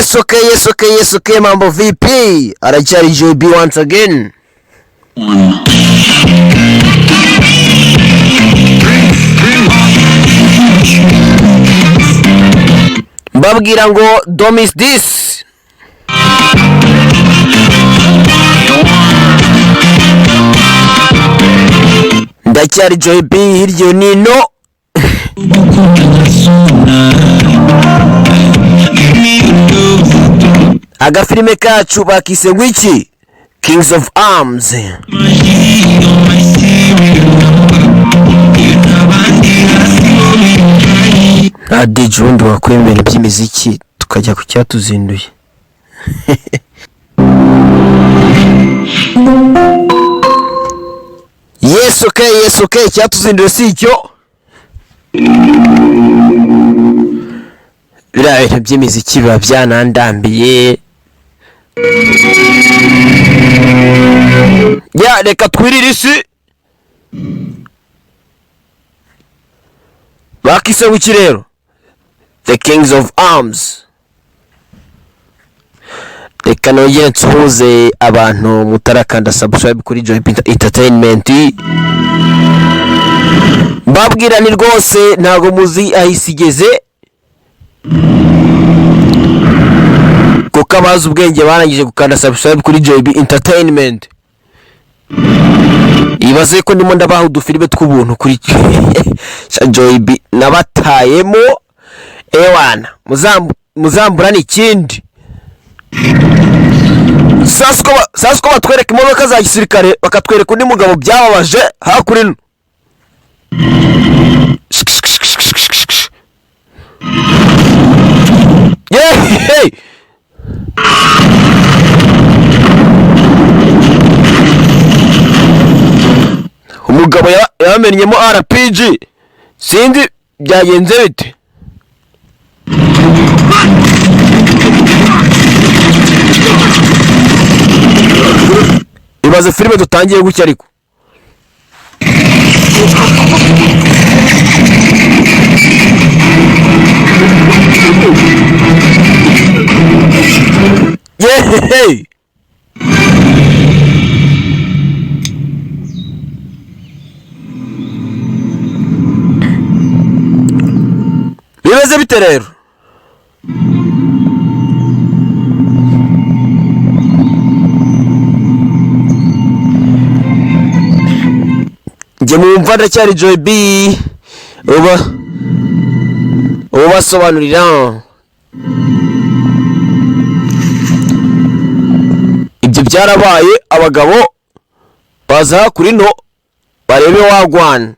Yes, okay, mambo vipi? Arachari JB once again. Mbabwira ngo don't miss this. Ndacyari JB hiryo nino. Agafilime kacu bakise ngwiki Kings of Arms. Ade Jundi wakwemera iby'imiziki tukajya ku cyatuzinduye. Yes okay cyatuzinduye si icyo. Biriya bintu by'imiziki biba byanandambiye. Ya reka twirire isi. Bakise wiki rero The Kings of Arms. Reka nongere nsuhuze abantu mutarakanda subscribe kuri JB Entertainment. Mbabwira ni rwose ntago muzi ahisigeze kuko abazi ubwenge barangije gukanda subscribe kuri JB Entertainment. Ibaze ko ndimo ndabaha udufilime tw'ubuntu kuri JB nabatayemo ewana muzambura n'ikindi. Sasa ko batwereka imodoka za gisirikare bakatwereka undi mugabo byababaje hakurino. Hey! Umugabo yamenyemo RPG sindi byagenze bite. Ibaze filime dutangiye gutya ariko hey! Bimeze bite rero? Nge mwumva ndacyari JB ubasobanurira ibyo byarabaye. Abagabo baza kuri no barebe wagwana.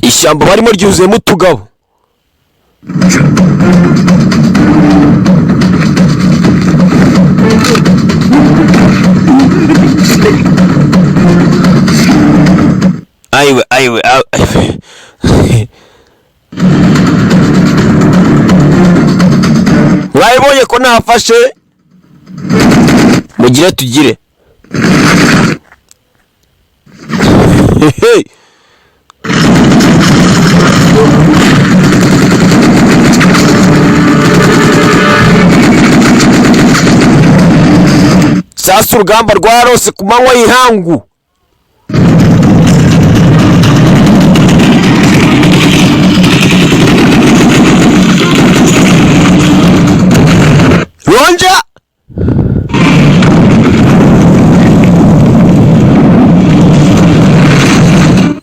Ishyamba barimo ryuzuyemo utugabo. Aiwe mwabonye ko nafashe mugire tugire. Hey! Sasa urugamba rwarose ku manywa y'ihangu. Ronja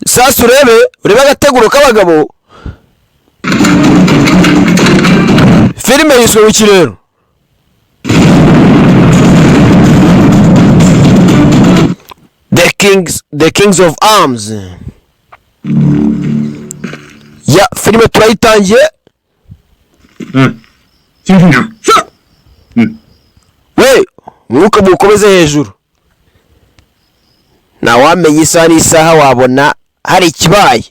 sasa urebe agateguro k'abagabo. Filime yisohoye rero. The Kings of Arms. Ya filime turayitangiye. We mwuka mukomeze hejuru. Na wamenye isaha n'isaha wabona hari ikibaye.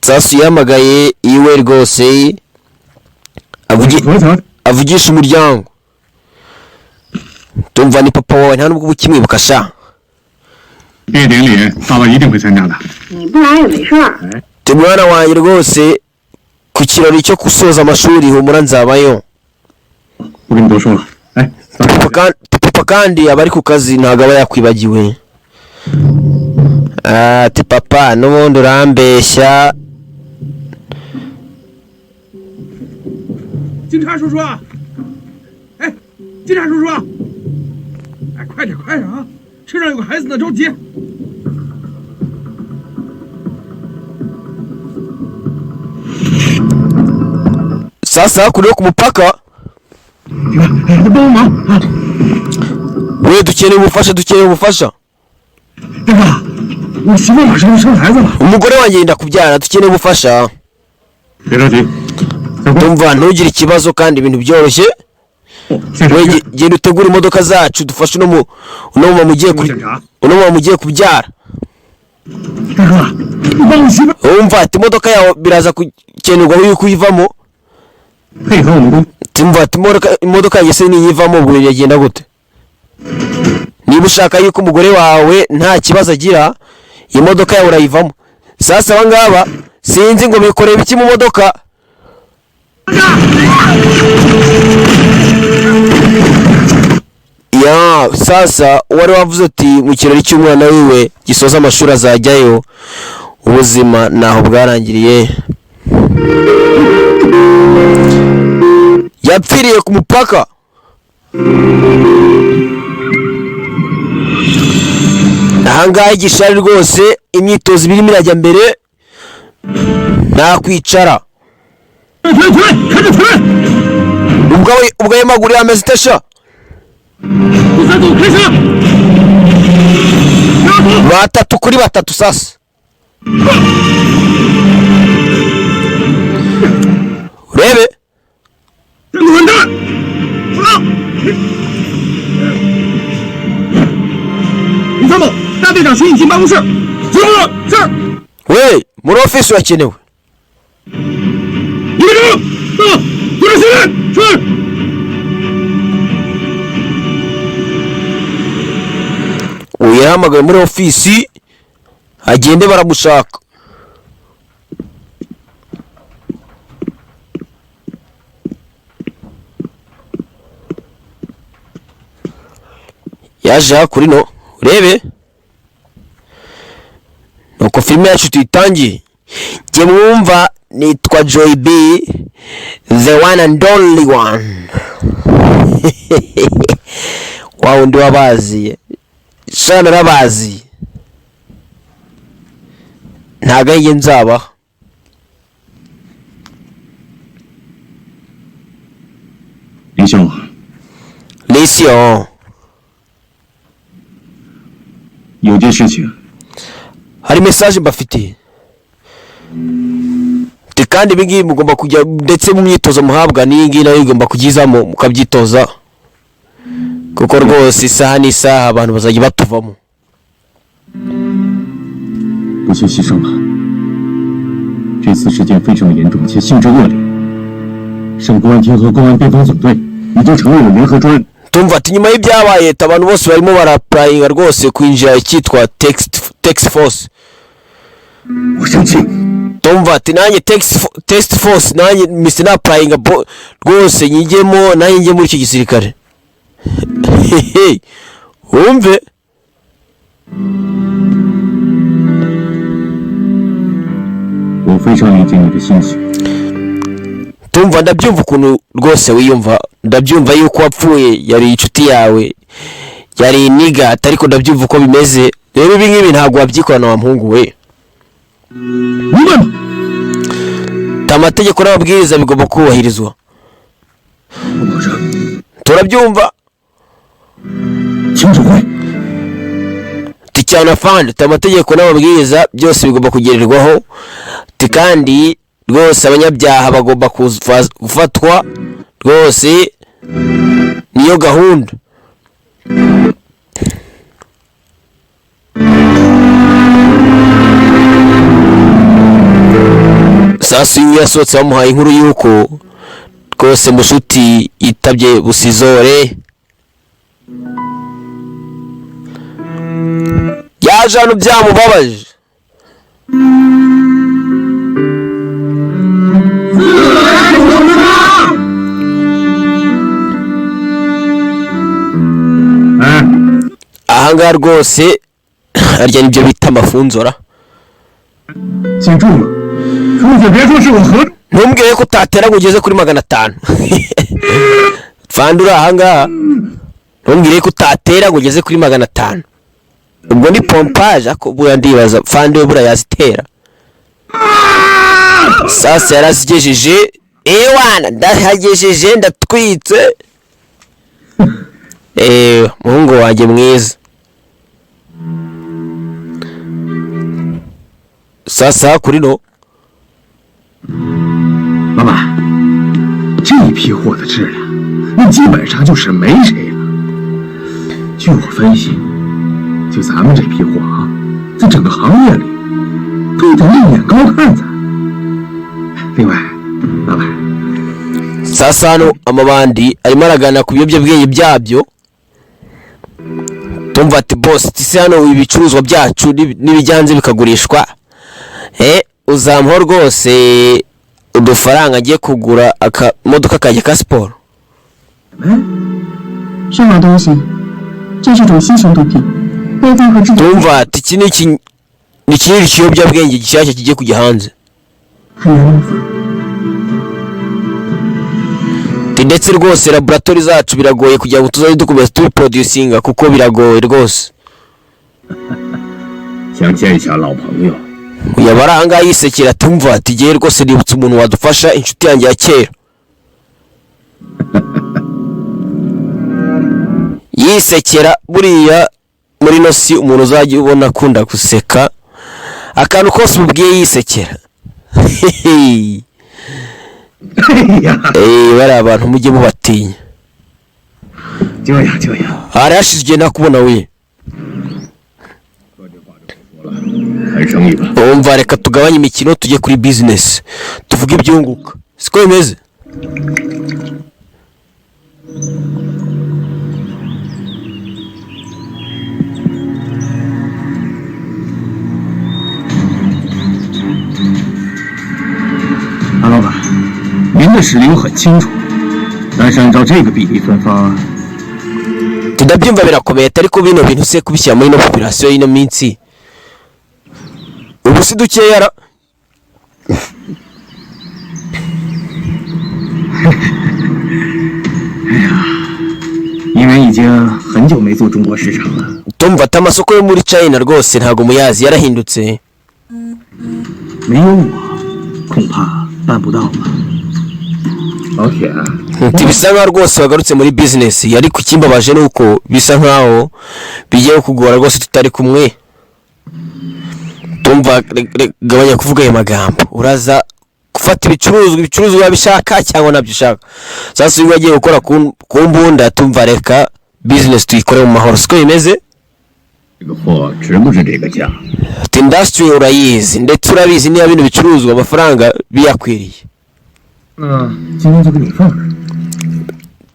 Sasa yamagaye iwe rwose avugisha umuryango. ndumva ni papa wawe nta nubwo ukimwibuka sha. 毕业典礼爸爸一定会参加的。你不来也没事儿。 mwana wanjye rwose ku kirori cyo gusoza amashuri humura nzabayo. 不跟你多说了，哎， papa kandi aba ari ku kazi ntabwo aba yakwibagiwe. Ati papa n'ubundi urambeshya. 警察叔叔，哎，警察叔叔，哎，快点快点啊！车上有个孩子呢，着急。 Sasa kuri ku mupaka. 你帮忙啊！ We dukeneye ubufasha. 大哥，我媳妇马上要生孩子了。 umugore wanjye yenda kubyara dukeneye ubufasha. 别着急，小郭， ndumva ntugire ikibazo kandi ibintu byoroshye. 先生 we genda utegura imodoka zacu dufashe uno mama mugiye kubyara. 大哥，你帮我媳妇 umva ati imodoka yawe biraza gukenerwa yuko uyivamo. 配合我们公。 tumva ati imodoka yanjye se niyivamo ubwo yagenda gute? Niba ushaka yuko umugore wawe nta kibazo agira iyi modoka yawe urayivamo. Sasa abangaba sinzi ngo bikoreye biki mu modoka. Ya sasa wari wavuze ati mu kirori cy'umwana wiwe gisoza amashuri azajyayo ubuzima naho bwarangiriye. Yapfiriye ku mupaka. Ahangaha igishari rwose imyitozo birimo irajya mbere nta kwicara. ubwo ayo maguru yameze itasha. batatu kuri batatu sasa. urebe 人滚蛋！不让！李参谋，大队长请你进办公室。是。 we muri ofisi urakenewe. 一个正，到，组织训练。是。 uyu yahamagaye muri ofisi agende baramushaka. yaje kuri no urebe nuko filime yacu tuyitangiye. Jye mwumva nitwa Joy B, the one and only one. Wow, ndi wabazi shana rabazi ntago yenge nzaba. 林兄， Lisiyo 有件事情 hari message mbafitiye. Kandi ibingibi mugomba kujya ndetse mu myitozo muhabwa n'iyingiyi nayo igomba kugizamo mukabyitoza kuko rwose isaha n'isaha abantu bazajya batuvamo. 不幸牺牲了。这次事件非常严重且性质恶劣，省公安厅和公安边防总队已经成立了联合专案。 tumva ati nyuma y'ibyabaye abantu bose barimo barapurayinga rwose kwinjira icyitwa text force. 我生气。 tumva ati nanjye text force nanjye mise na applyinga rwose nyigemo nanjye njye muri icyo gisirikare. Wumve 我非常理解你的心情。 tumva ndabyumva ukuntu rwose wiyumva. ndabyumva yuko wapfuye yari inshuti yawe yari iniga ariko ndabyumva uko bimeze. rero ibi ngibi ntabwo wabyikorana wa muhungu we. amategeko n'amabwiriza bigomba kubahirizwa. turabyumva. cyane afande amategeko n'amabwiriza byose bigomba kugererwaho. kandi rwose abanyabyaha bagomba gufatwa rwose niyo gahunda. sasa iyo yasohotse bamuhaye inkuru yuko rwose mushuti yitabye busizore. yaje hano byamubabaje. ahangaha rwose harya nibyo bita amafunzora. 记住了，出去别说是我合。 ntumbwire ko utatera ngo ugeze kuri 500. Fandi uri ahangaha ntumbwire ko utatera ngo ugeze kuri 500. ubwo ni pompaje ako buya ndibaza Fandi we bura yazitera. Sasa yarazigejeje ewana ndahagejeje ndatwitse. Muhungu wanjye mwiza. Sasa kuri no 老板，这批货的质量，那基本上就是没谁了。据我分析，就咱们这批货啊，在整个行业里都得另眼高看咱。另外，老板， sasa hano amabandi arimo aragana ku biyobyabwenge byabyo. Tumva ati boss tisi hano ibicuruzwa byacu n'ibijyanze bikagurishwa. Uzamuho rwose udufaranga agiye kugura akamodoka kajya ka siporo. 什么东西？这是种新型毒品，内脏和质地 Tumva ati iki ni ikindi kiyobyabwenge gishyashya kigiye kujya hanze. 很难模仿。 ndetse rwose laboratori zacu biragoye kugira ngo tuzaze dukomeza tubiproducinga kuko biragoye rwose. 想见一下老朋友。 yabara ahangaha yisekera tumva ati giye rwose nibutse umuntu wadufasha inshuti yanjye ya kera. yisekera buriya muri no si umuntu uzajya ubona akunda guseka akantu kose umubwiye yisekera. bari abantu mujye mubatinya. 就呀就呀， hari hashize igihe nakubona we. 谈生意吧。 umva reka tugabanye imikino tujye kuri business tuvuge ibyunguka siko bimeze. 安老板，您的实力我很清楚，但是按照这个比例分发， ndabyumva birakomeye ariko bino bintu se kubishyira muri no population y'ino minsi ubu si dukeya ra. 因为已经很久没做中国市场了。 tumva ati amasoko yo muri China rwose ntago muyazi yarahindutse. 没有我，恐怕办不到吧。老铁， bisa nkaho rwose wagarutse muri business ariko ikimbabaje ni uko bisa nkaho bigiye kugora rwose tutari kumwe. tumva gabanya kuvuga ayo magambo uraza gufata ibicuruzwa bishaka cyangwa nabyo ushaka. Sasa uyu wagiye gukora ku mbunda tumva reka business tuyikore mu mahoro siko bimeze. 这个货值不值这个价？ industry urayizi ndetse urabizi niba bino bicuruzwa amafaranga biyakwiriye. 那今天就给你放着。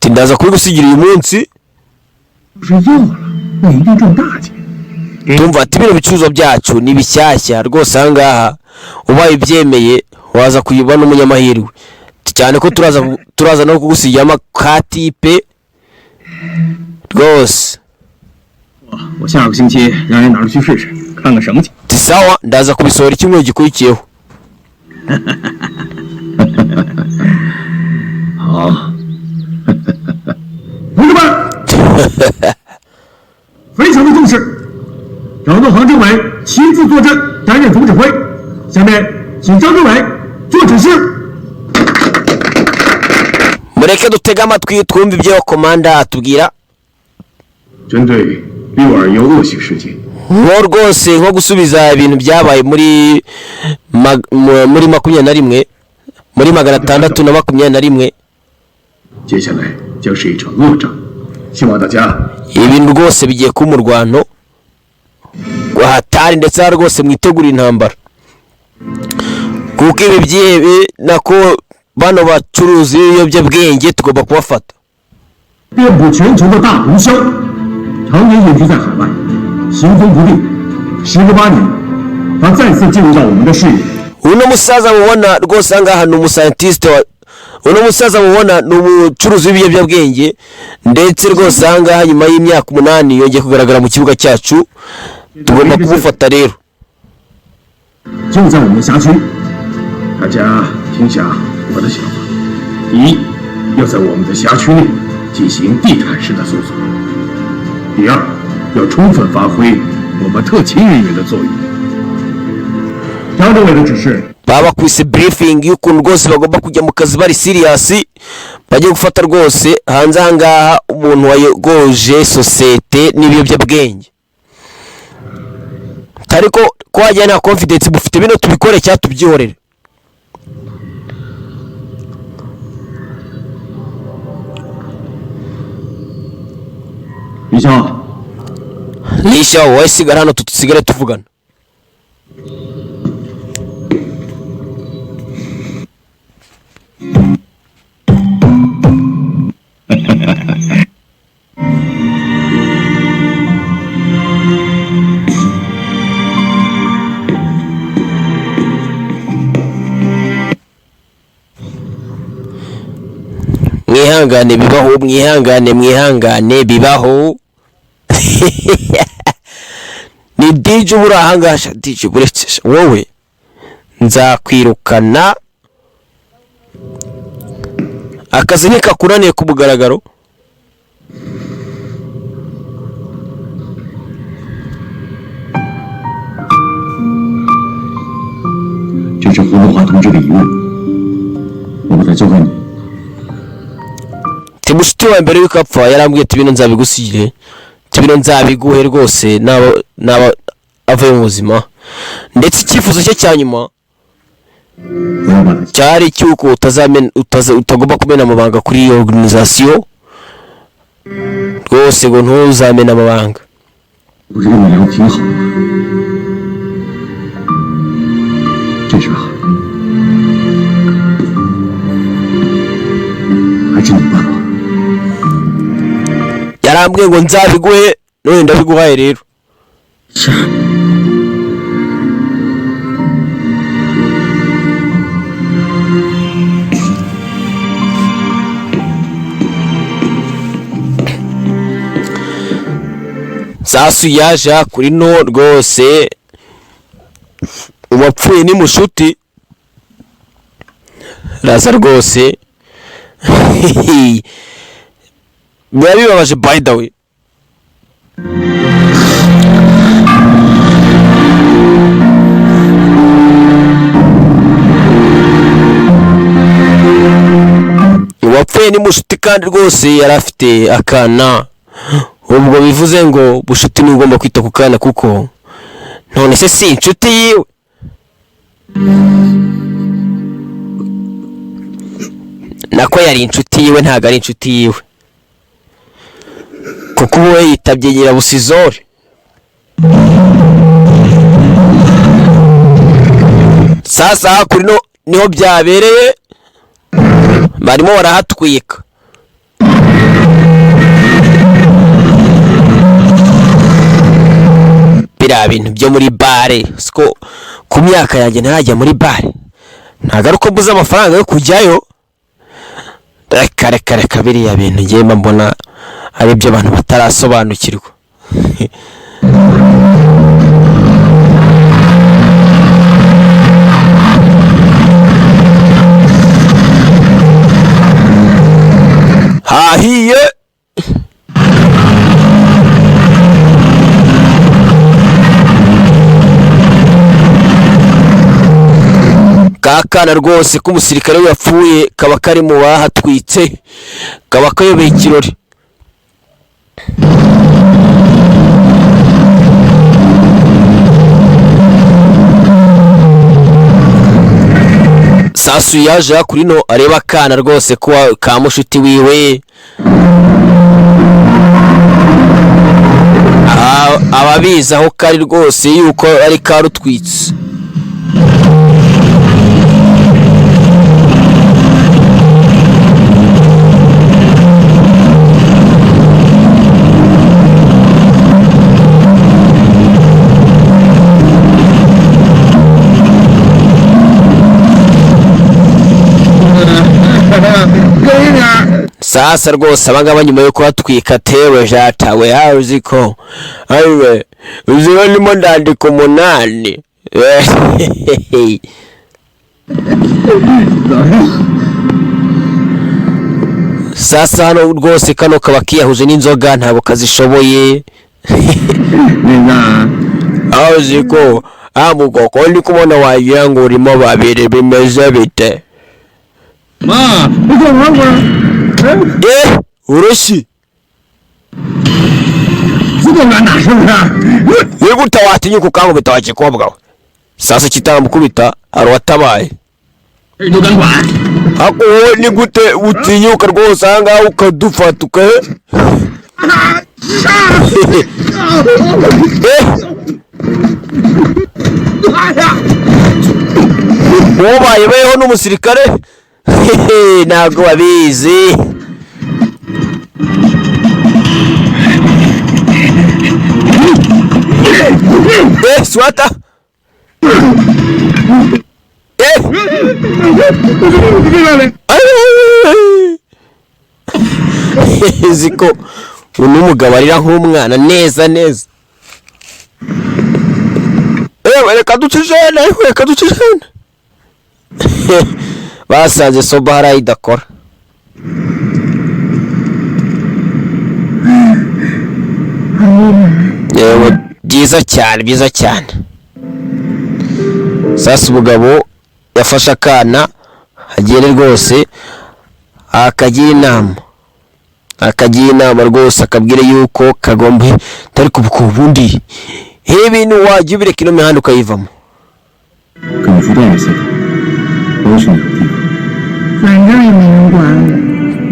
ndaza kubigusigira uyu munsi. 不是要了，那一定挣大钱。 tumva ati bino bicuruzwa byacu ni bishyashya rwose ahangaha ubaye ibyemeye waza kuyibona umunyamahirwe cyane ko turaza no kugusigiramo ka tipe rwose. 我下个星期让人拿出去试试，看看什么情况。 sawa ndaza kubisohora icyumweru gikurikiyeho. 好，同志们，非常的重视，张东航政委亲自坐镇担任总指挥。下面请张政委做指示。 mureke dutege amatwi twumve ibyo komanda atubwira. 针对六二幺恶性事件， nko rwose nko gusubiza ibintu byabaye muri 21 muri 621. 接下来将是一场恶仗，希望大家 ibintu rwose bigiye kuba umurwano wahatari ndetse rwose mwitegura intambara kuko ibi byebe nako bano bacuruzi b'ibiyobyabwenge tugomba kubafata. 遍布全球的大毒枭，常年隐居在海外，行踪不定，时隔8年，他再次进入到我们的视野。uno musaza mubona rwose ahangaha ni umuscientiste uno musaza mubona ni umucuruzi w'ibiyobyabwenge ndetse rwose ahangaha nyuma y'imyaka 8 yongeye kugaragara mu kibuga cyacu tugomba kumufata rero 就在我们辖区，大家听下我的想法：第一，要在我们的辖区内进行地毯式的搜索；第二，要充分发挥我们特勤人员的作用。张政委的指示。 baba kwise briefing y'ukuntu rwose bagomba kujya mu kazi bari serious bagiye gufata rwose hanze ahangaha umuntu wayogoje sosiyete n'ibiyobyabwenge ariko ko wajya nta confidence bufite bino tubikore cyangwa tubyihorere 李笑 wowe sigara hano tusigare tuvugana mwihangane bibaho mwihangane bibaho ni DJ ubura ahangasha DJ buretse wowe nzakwirukana akazi nikakuraniye ku mugaragaro 这是胡德华同志的遗物，我把它交给你。 Timushiti wa mbere yuko apfa yarambwiye ati bino nzabigusigire tibino nzabiguhe rwose naba avuye mu buzima ndetse icyifuzo cye cyanyuma cyari cyuko utagomba kumena amabanga kuri iyo organisation rwose ngo ntuzamena amabanga 不是跟你聊挺好的吗？这事还是你办吧。 yarambwiye ngo nzabiguhe none ndabiguhaye rero Sasu yaje kuri no rwose uwapfuye ni mushuti raza rwose biba bibabaje by the way uwapfuye ni mushuti kandi rwose yari afite akana ubwo bivuze ngo bushuti ni ugomba kwita ku kana kuko none se si inshuti yiwe nako yari inshuti yiwe ntago ari inshuti yiwe kuko we yitabye Nyirabusizore sasa kuri no niho byabereye barimo barahatwika biriya bintu byo muri bare siko ku myaka yanjye ntarajya muri bare ntago ari uko mbuze amafaranga yo kujyayo reka biriya bintu ngiye mbona ari byo abantu batarasobanukirwa hahiye kakana rwose k'umusirikare we yapfuye kaba kari mu bahatwitse kaba kayobeye ikirori Sasu yaje kuri no areba akana rwose ko ka mushuti wiwe ababizi aho kari rwose yuko ari karutwitse sasa rwose abangaba nyuma yo kuhatwika tewe jatawe yaruzi ko ariwe uziwe ndimo ndandika 8 sasa hano rwose kano kaba kiyahuje n'inzoga ntabwo kazishoboye aho ziko amugoko ndi kubona wagira ngo urimo babiri bimeze bite Ma, uko mwangu urushi zigongana shobora yegute watinyuka ukangubita wakikobwa we sasa kitamukubita arwatabaye ndugangwa ako ni gute utinyuka rwose ahangaha ukadufata ubaye beho n'umusirikare ntabwo wabizi swata ziko unumugabo arira nk'umwana neza neza reka ducijene basanze soba harayi idakora yewe byiza cyane sasa umugabo yafashe akana agende rwose akagira inama rwose akabwira yuko kagomba tari kubuka ubundi ibintu wajya ubireka ino mihanda ukayivamo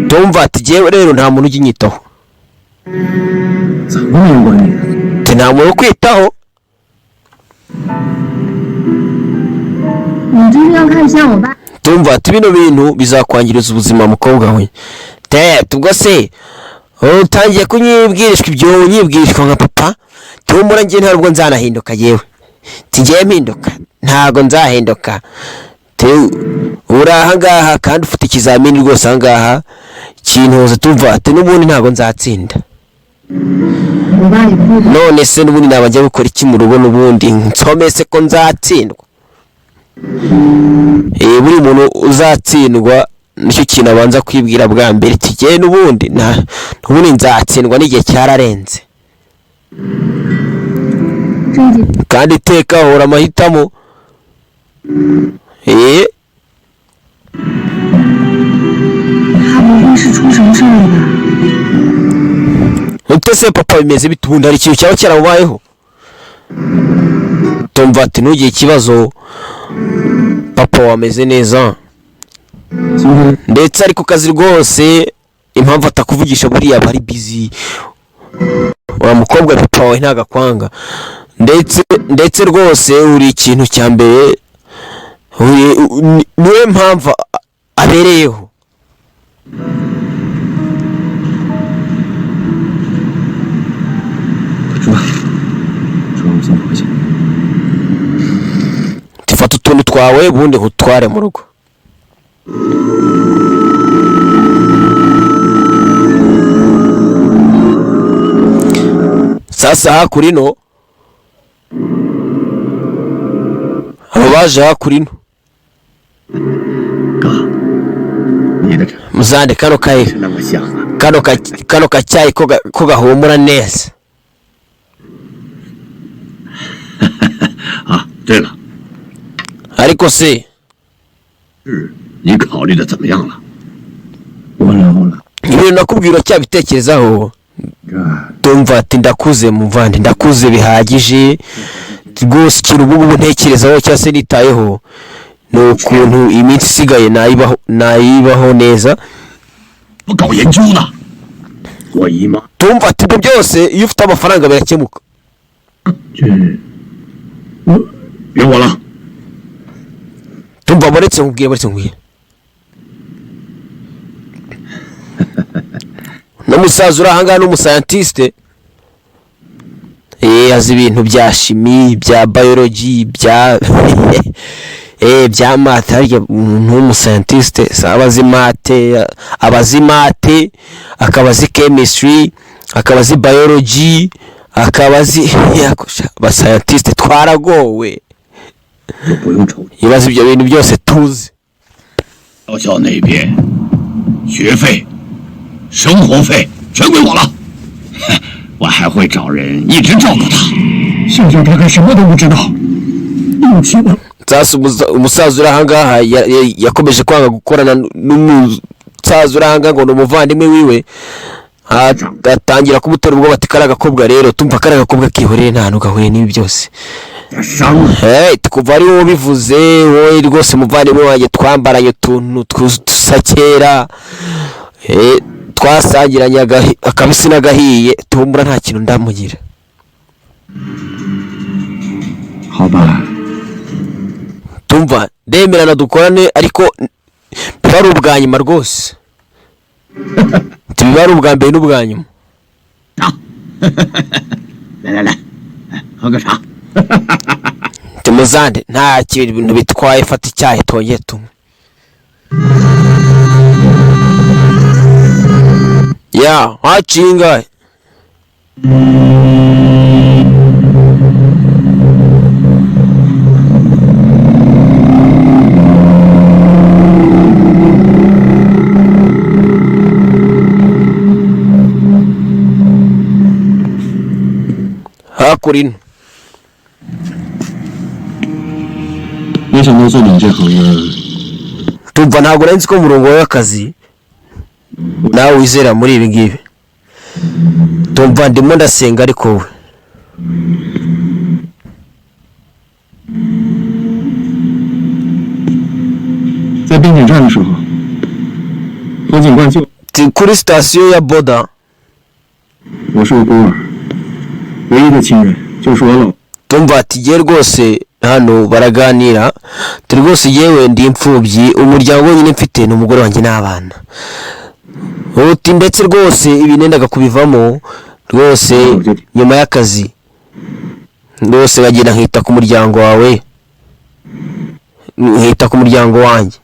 tumva ati jyewe rero nta muntu ujya unyitaho nta muntu ukwitaho tumva ati bino bintu bizakwangiriza ubuzima mukobwa we ubwo se utangiye kunyibwirishwa ibyo unyibwirishwa nka papa tumura njye ntabwo nzanahinduka yewe tigiye mpinduka ntago nzahinduka uri ahangaha kandi ufite ikizamini rwose ahangaha kintuza tumva ati n'ubundi ntago nzatsinda none se n'ubundi nabajya gukora iki mu rugo n'ubundi nsomese ko nzatsindwa buri muntu uzatsindwa nicyo kintu abanza kwibwira bwa mbere tigiye n'ubundi nzatsindwa n'igihe cyararenze kandi iteka hora amahitamo utese papa bimeze bite ubundi hari ikintu cyaba cyaramubayeho tumva ati ntugire ikibazo papa wameze neza ndetse ari ku kazi rwose impamvu atakuvugisha buriya aba ari busy wa mukobwa papa wawe ntagakwanga ndetse rwose uri ikintu cya mbere niwe mpamvu abereyeho tifata utuntu twawe ubundi utware mu rugo sasa hakurino abo baje hakurino muzande kano kacyayi ko gahumura neza ariko se ibintu nakubwira cyabitekerezaho tumva ati ndakuze muvandi ndakuze bihagije rwose ikintu ubu ntekerezaho cyangwa se nitayeho ni ukuntu iminsi isigaye nayibaho neza tumva ati ibyo byose iyo ufite amafaranga birakemuka tumva baretse nkubwiye n'umusaza uri ahangaha n'umusayantiste azi ibintu bya shimi bya biology bya bya mate harya n'umuscientiste abazi mate akabazi chemistry akabazi biology akabazi ba scientiste twaragowe 就不用愁。 ibibazo ibyo bintu byose tuzi 高校那边学费、生活费全归我了，我还会找人一直照顾他。 现在大概什么都不知道，又去了。 sasa umusaza uri ahangaha yakomeje kwanga gukorana n'umusaza uri ahangaha ngo ni umuvandimwe wiwe atangira kumutera ubwoba ati kariya gakobwa rero tumva kariya gakobwa kihoreye nta hantu gahuye n'ibi byose kuva ari wowe ubivuze wowe rwose umuvandimwe wanjye twambaranye utuntu dusa kera twasangiranye akabisi n'agahiye tumbura nta kintu ndamugira 好吧， tumva ndemerana dukorane ariko biba ari ubwa nyuma rwose biba ari ubwa mbere n'ubwa nyuma 来来来，喝个茶。 tumuzande nta kintu bitwaye fata icyayi tongeye tumwe ya hacinga hakurino 没想到做你这行呢， tumva ntabwo nari nzi ko umurongo w'akazi nawe wizera muri ibi ngibi tumva ndimo ndasenga ariko we 在边检站的时候，冯警官就 kuri sitasiyo ya boda 我是个孤儿，唯一的亲人就是我老。 tumva ati ye rwose hano baraganira turi rwose yewe ndi imfubyi umuryango wenyine mfite ni umugore wanjye n'abana uti ndetse rwose ibi nendaga kubivamo rwose nyuma y'akazi rwose bagenda nkita ku muryango wawe nkita ku muryango wanjye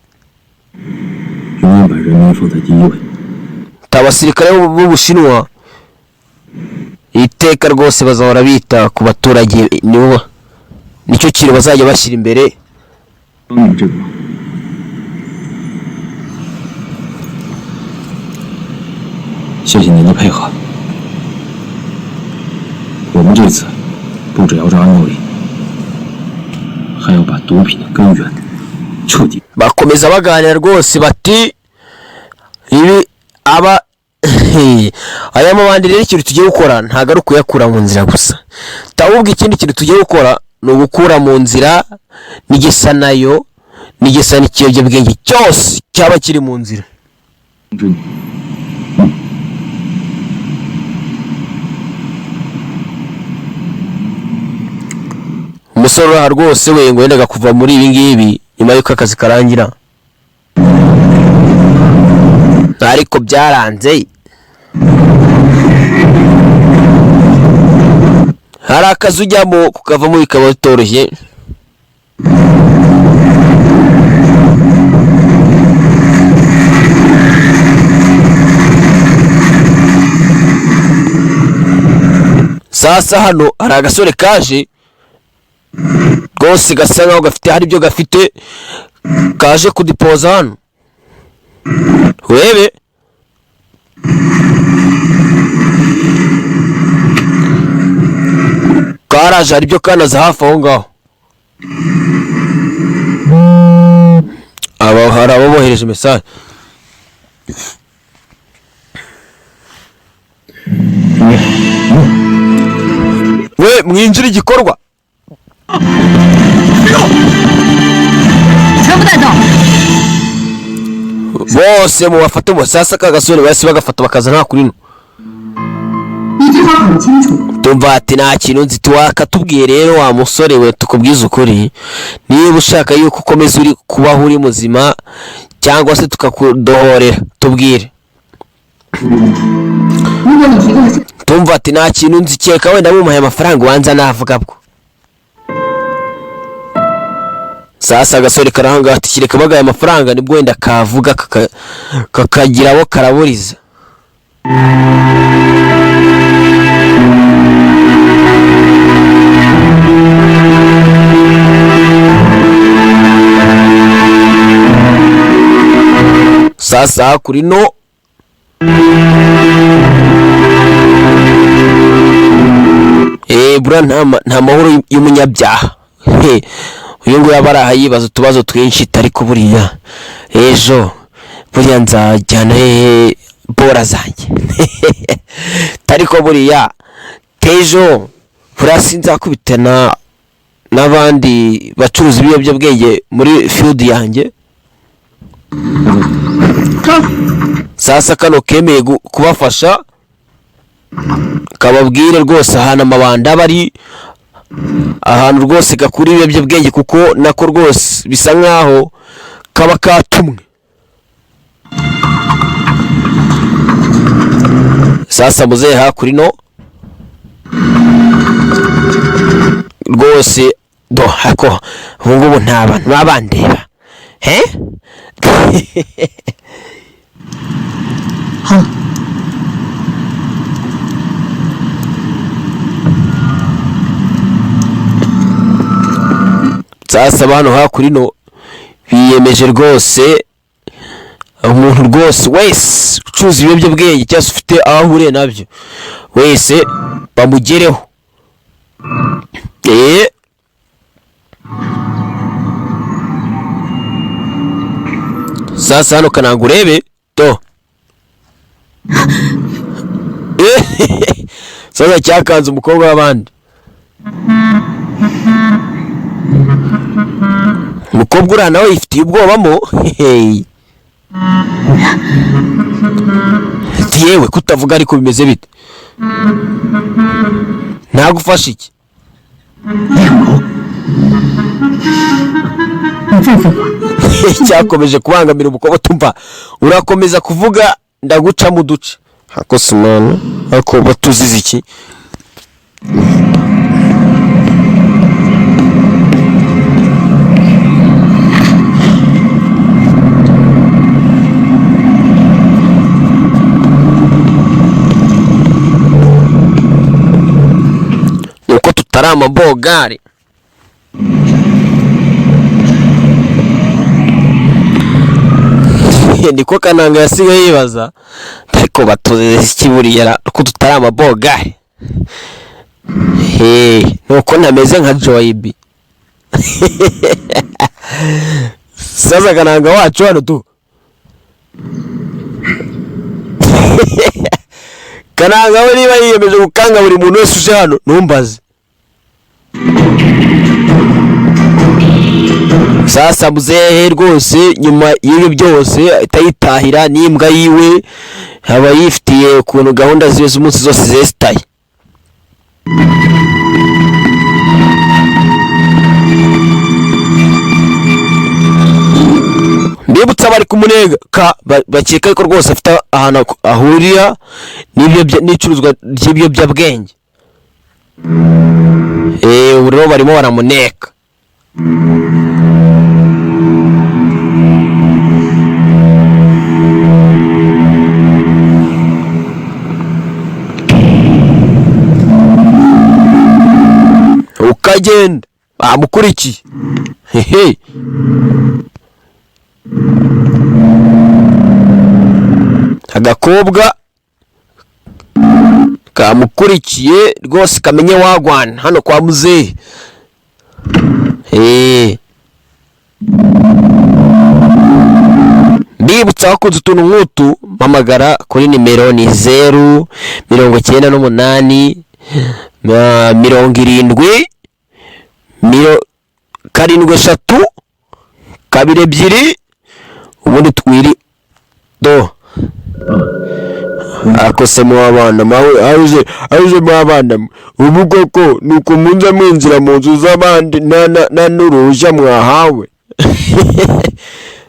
永远把人民放在第一位。 abasirikare b'Ubushinwa iteka rwose bazahora bita ku baturage nibo nicyo kintu bazajya bashyira imbere 帮你这个忙， 谢谢您的配合。我们这次不只要抓安诺里，还要把毒品的根源彻底。 bakomeza baganira rwose bati ibi aba aya mabandi rero ikintu tugiye gukora ntago ari ukuyakura mu nzira gusa ahubwo ikindi kintu tugiye gukora ni ugukura mu nzira n'igisa nayo n'igisa n'ikiyobyabwenge cyose cyaba kiri mu nzira 通知你， umusore uraha rwose we ngo yendaga kuva muri ibi ngibi nyuma y'uko akazi karangira ariko byaranze hari akazi ujyamo kukavamo bikaba bitoroshye sasa hano hari agasore kaje rwose gasa nkaho gafite hari ibyo gafite kaje kudipoza hano urebe karaje hari ibyo kanaza hafi aho ngaho aba hari abo bohereje mesaje we mwinjira igikorwa 全部带走。 bose mubafate mu sasa kagasore basi bagafata bakaza nta kuri no 你最好很清楚， tumva ati nta kintu nzi tuwakatubwiye rero wa musore we tukubwiza ukuri niba ushaka yuko ukomeza uri kubaho uri muzima cyangwa se tukakudohorera tubwire 如果你提供的 tumva ati nta kintu nzi keka wenda mumuhaye amafaranga ubanza navuga bwo sasa agasore karahanga ati kireka bagaye amafaranga nibwo wenda kavuga kakagira abo karaburiza. Sasa kuri no bura nta mahoro y'umunyabyaha. Uyu nguyu abaraha yibaza utubazo twinshi ariko buriya ejo buriya nzajyana bora zanjye ariko buriya tejo buriya sinzakubitana n'abandi bacuruza ibiyobyabwenge muri field yanjye. Sasa kano kemeye kubafasha kababwire rwose ahantu amabanda bari ahantu rwose gakura ibiyobyabwenge kuko nako rwose bisa nkaho kaba katumwe. Sasa muzehe hakuri no rwose do hako ubungubu nta bantu babandeba sasa abantu hakuri no biyemeje rwose umuntu rwose wese ucuruza ibiyobyabwenge cyangwa ufite aho ahuriye nabyo wese bamugereho. Sasa hano kananga urebe to sasa cyakanze umukobwa w'abandi. Umukobwa uriya nawe yifitiye ubwobamo. Yewe kutavuga ariko bimeze bite ntagufasha iki? Cyakomeje kubangamira umukobwa tumva urakomeza kuvuga ndaguca mu duce hakose umwana ako batuzize iki? Nuko tutari amabogari. Niko kananga yasigaye yibaza ariko batuzize iki buriya ko tutari amabogari. Nuko ntameze nka Joybi. Sasa kananga wacu hano tu kananga we niba yiyemeje gukanga buri muntu wese uje hano ntumbaze. Sasa muzehe rwose nyuma y'ibi byose itayitahira n'imbwa yiwe aba yifitiye ukuntu gahunda ziwe z'umunsi zose zesitaye. Mbibutsa bari kumunega bakeka ko rwose afite ahantu ahurira n'icuruzwa ry'ibiyobyabwenge. Ubu rero barimo baramuneka. Ukagenda bamukurikiye. Agakobwa kamukurikiye rwose kamenye wagwana hano kwa muzehe. Mbibutsa wakunze utuntu nk'utu mpamagara kuri nimero ni 098 70 73 2 ubundi twiri do akose mu abana mawe aje mu abana ubu koko nuko munza mwinjira mu nzu z'abandi na nuruja mwahawe.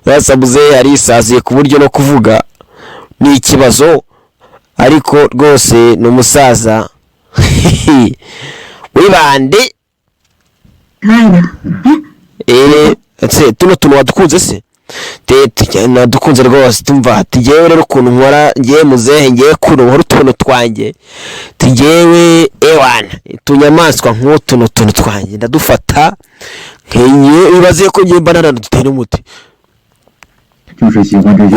Sasa muzehe yari isaziye ku buryo no kuvuga ni ikibazo ariko rwose n'umusaza wibande ese tuno tuntu wadukunze se nadukunze rwose tumva tugewe rero ukuntu nkora ngiye muzehe ngiye kuruhora utuntu twanjye tugewe ewana tunyamaswa nk'utuntu twanjye ndadufata nkenye bibaze ko ngiye mba naradutera umuti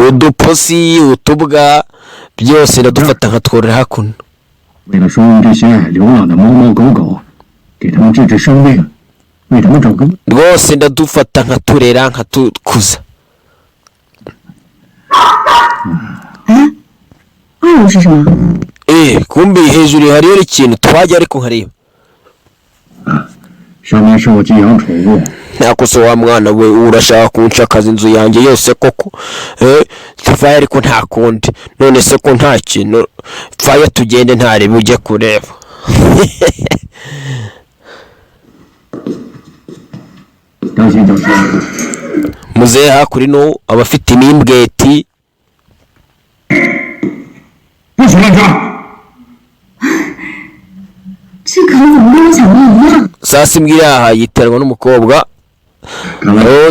udupusi utubwa byose ndadufata nkatworera hakuno 为了收容这些流浪的猫猫狗狗，给他们治治生病，为他们找个 rwose ndadufata nkaturera nkatukuza 二楼是什么？ kumbe hejuru hariyo ikintu twajya ariko nkareba 上面是我寄养宠物， nakose wa mwana we urashaka kunshakaza inzu yanjye yose koko tuvaye ariko nta kundi none se ko nta kintu tvaye tugende ntarebe ujye kureba muzehe hakuri no abafite imimbweti 不许乱抓！ 这可怎么跟我想的一样？ sasa imbwa aha yiterwa n'umukobwa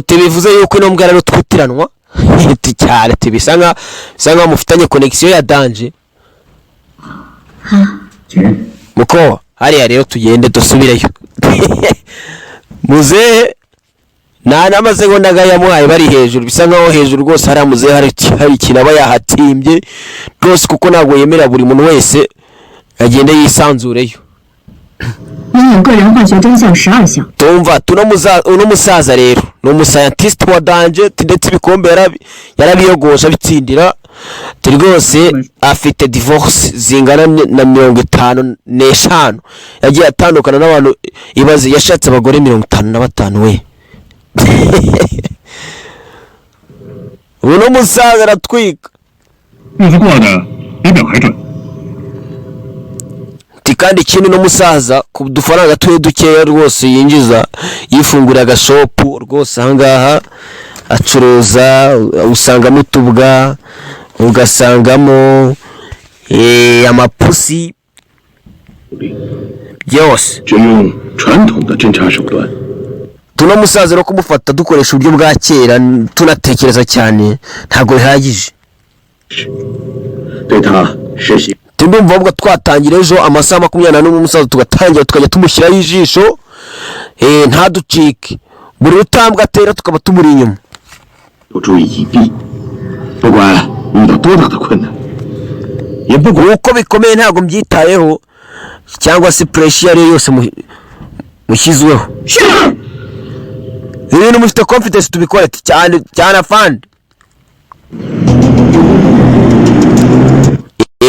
tubivuze yuko ino mbwa rero twitiranwa cyane tubisa nkaho mufitanye connection ya danje muko hariya rero tugende dusubireyo muzehe nta n'amasegonda yamuhaye bari hejuru bisa nkaho hejuru rwose hariya muzehe hari ikintu aba yahatimbye rwose kuko ntabwo yemera buri muntu wese agende yisanzureyo 拥有个人化学真相12项。 tumva uno musaza rero ni umuscientist wa danje ndetse ibikombe yarabiyogosha bitsindira rwose afite divorce zingana na 55 yagiye atandukana n'abantu ibaze yashatse abagore 55 we uno musaza aratwika 日子过得比表还准。 kandi ikindi no musaza ku dufaranga tuye dukeya rwose yinjiza yifungura agashopu rwose ahangaha acuruza usangamo utubwa ugasangamo amapusi byose 只用传统的侦查手段。 tuno musaza no kumufata dukoresha uburyo bwa kera tunatekereza cyane ntago bihagije 对他实行 ndumva ahubwo twatangira ejo amasaha 21 umusaza tugatangira tukajya tumushyiraho ijisho ntaducike buri rutambwe atera tukaba tumuri inyuma 要注意隐蔽，不管遇到多大的困难，也不管 uko bikomeye ntabwo mbyitayeho cyangwa se pressure ariyo yose mushyizweho ibintu mufite confidence tubikora cyane afande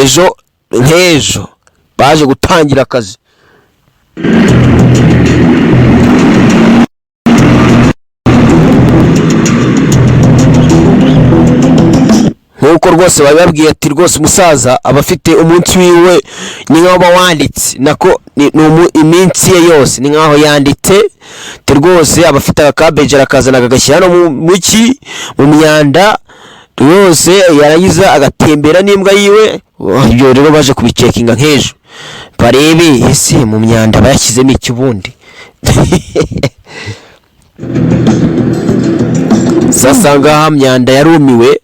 ejo nk'ejo baje gutangira akazi nkuko rwose bababwiye ati rwose umusaza aba afite umunsi wiwe ni nkaho aba wanditse nako iminsi ye yose ni nkaho yanditse rwose aba afite akabeje arakazana agashyira no mu myanda rwose yarangiza agatembera n'imbwa yiwe ibyo rero baje kubicekinga nk'ejo barebe ese mu myanda bayashyizemo iki ubundi sasa ngaha myanda yarumiwe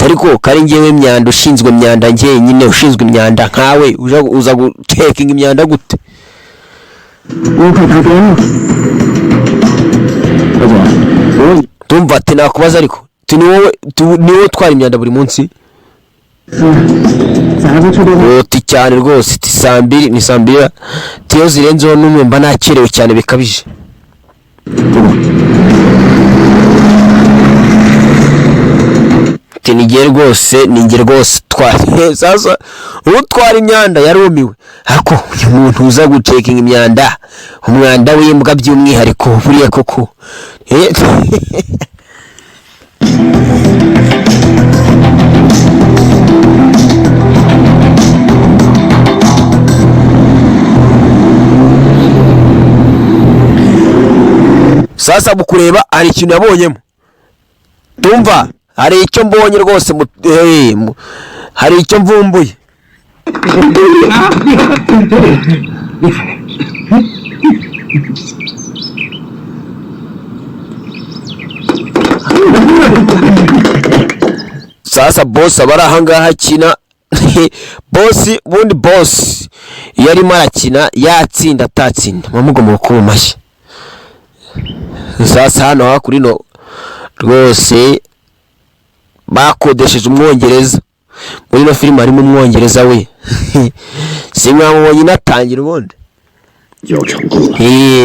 ariko kari ngewe myanda ushinzwe myanda ngiye nyine ushinzwe imyanda nkawe uza gucekinga imyanda gute 我可他别了。 tumva ati nakubaza ariko ni wowe twara imyanda buri munsi 咋就这个？ oti cyane rwose iti saa mbiri ni saa mbiri tiyo zirenzeho n'umwe mba nakerewe cyane bikabije ati nige rwose twari sasa utwara imyanda yarumiwe ariko uyu muntu uza gucekinga imyanda umwanda w'imbwa by'umwihariko buriya koko sasa bukureba hari ikintu yabonyemo tumva hari icyo mbonye rwose hari icyo mvumbuye sasa boss abari ahangaha akina boss iyo arimo arakina yatsinda atatsinda mumugomba gukoma amashyi. Sasa hano hakurino rwose bakodesheje umwongereza muri no filime harimo umwongereza we simwamubonye inatangira ubundi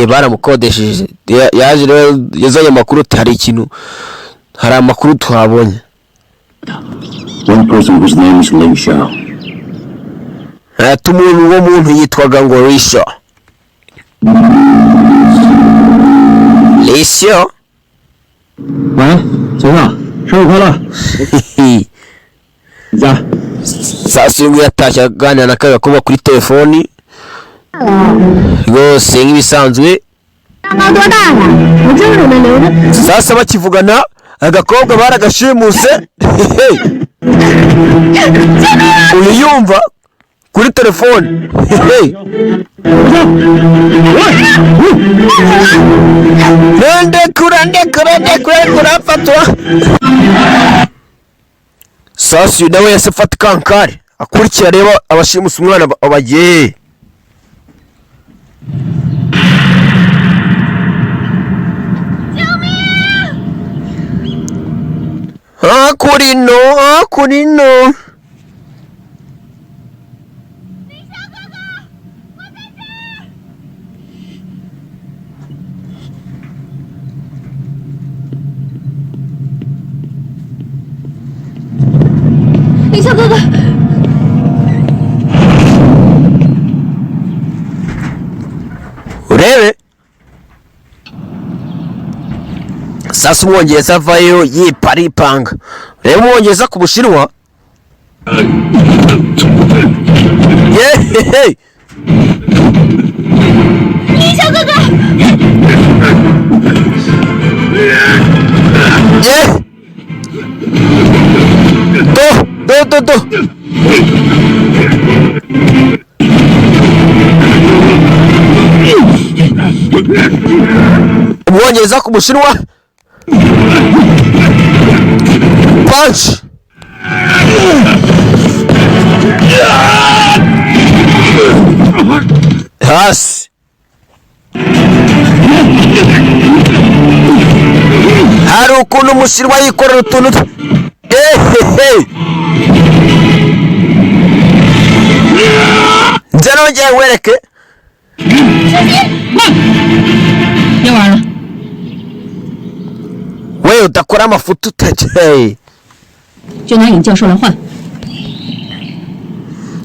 baramukodesheje yaje rero yazanye amakuru hari amakuru twabonye. One person whose name is Ling Xiao. Umuntu wo muntu yitwaga ngo Risha. Risha? 喂，先生，生日快乐！你家 Sasa uyu yatashye aganira na kagakobwa kuri telefoni rwose nk'ibisanzwe. Sasa bakivugana agakobwa baragashimuse uyu yumva kuri telefoni ndekura fatwa. Sasa uyu nawe yase fata kankari akurikira reba abashimusa umwana abagiye. Akurino 凌霄哥哥， urebe sasa umwongereza avayo yiparipanga. Reba umwongereza ku Bushinwa yehehe. 凌霄哥哥， Do umwongereza ku Bushinwa punch hasi. Hari ukuntu Umushinwa yikorera utuntu nze nongeye wereke. 别玩了， we udakora amafuta utajyaye. 就拿尹教授来换。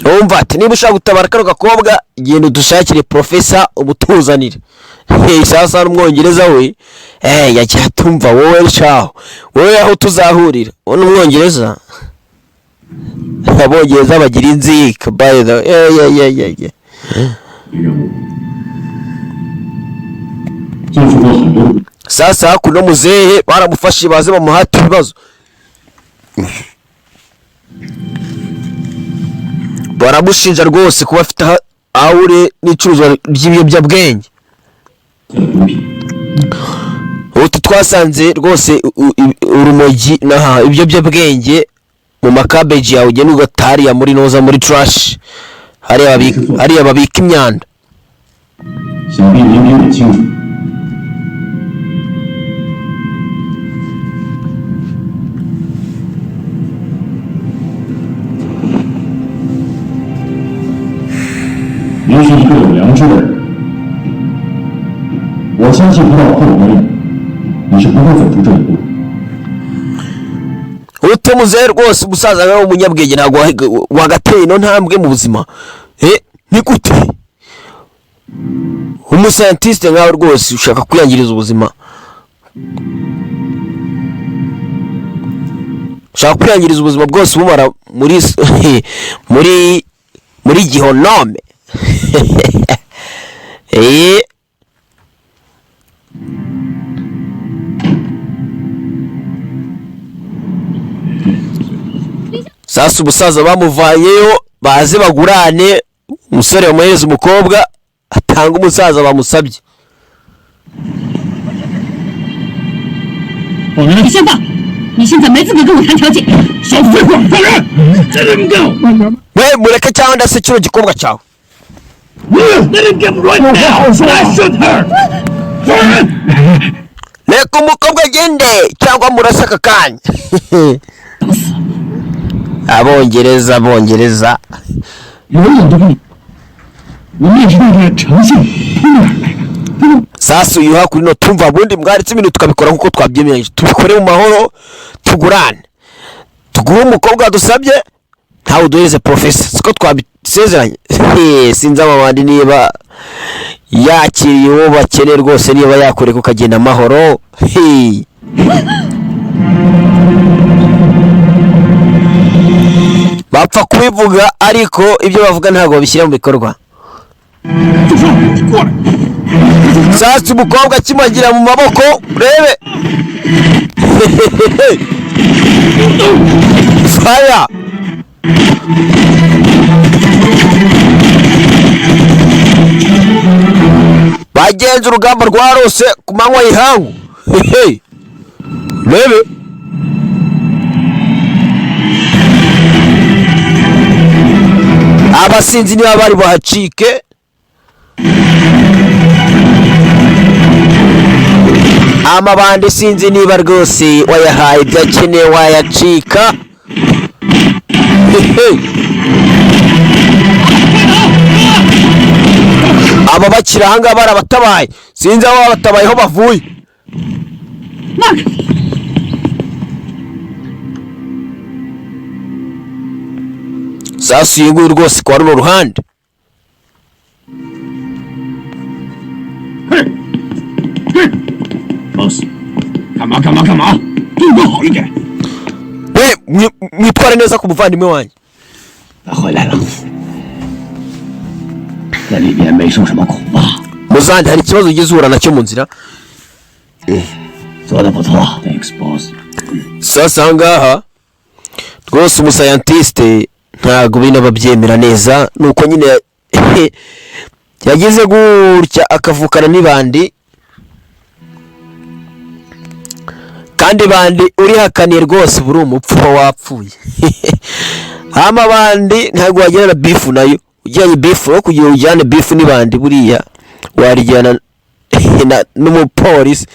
Umva ati niba ushaka gutabara kano gakobwa genda udushakire profesa umutuzanire. Sasa n'umwongereza we yagiye atumva wowe shaho wowe aho tuzahurira ubona umwongereza abongereza bagira inzika by the sasa hakuno muzehe baramufashe baze bamuhata ibibazo baramushinja rwose kuba afite ahure n'icuruzwa ry'ibiyobyabwenge. Utu twasanze rwose urumogi naha ibiyobyabwenge mu makabeji yawe ugenda ugatariya muri noza muri trash hariya babika imyanda. 想必您也清楚。 您是一个有良知的人，我相信不到后面，你是不会走出这一步。 Utemuze rwose umusaza nawe umunyabwenge ntabwo wagateye no ntambwe mu buzima. Ni gute umuscientiste nkawe rwose ushaka kwiyangiriza ubuzima, ushaka kwiyangiriza ubuzima bwose ubumara muri gihonome. Sasa umusaza bamuvanyeyo baze bagurane umusore bamuhereza umukobwa atanga umusaza bamusabye. 你先放。你现在没资格跟我谈条件。少废话，放人！Let him go! we mureke cyangwa ndase kino gikorwa cyawe. Let him get right now! I shoot her! Reka umukobwa agende cyangwa murase aka kanya. Abongereza 有眼就可以。我们也知道这诚信从哪儿来的。 Sasa uyu hakurino tumva bundi mwaritse ibintu tukabikora nkuko twabyemeje tubikore mu mahoro tugurane tuguhe umukobwa dusabye ntawe uduhereze professor siko twabisezeranye. Sinzi abandi niba yakiriye uwo bakene rwose niba yakoreka ukagenda amahoro. Bapfa kubivuga ariko ibyo bavuga ntabwo babishyira mu bikorwa. Sasa umukobwa akimugira mu maboko urebe. Fire. Bagenze urugamba rwarose ku manywa y'ihangu. Urebe. Abasinzi niba bari bahacike. Amabandi sinzi niba rwose wayahaye ibyo akeneye wayacika. Aba bakiri ahangaha barabatabaye sinzi aho babatabayeho bavuye. Sasa uyu nguyu rwose kwa runo ruhande. Boss， 干嘛？对我好一点。mwitware neza ku muvandimwe wanjye. 他回来了，在里面没受什么苦吧？ Muzandi hari ikibazo ugize uhura nacyo mu nzira. 做得不错 ，Thanks boss。 Sasa ahangaha rwose umusayantiste ntabwo bino babyemera neza nuko nyine yagize gutya akavukana n'ibandi kandi bandi urihakaniye rwose buri umupfu wapfuye. Amabandi ntabwo wagirana bifu nayo ujyanye bifu no kugira ujyane bifu n'ibandi buriya warijyana n'umupolisi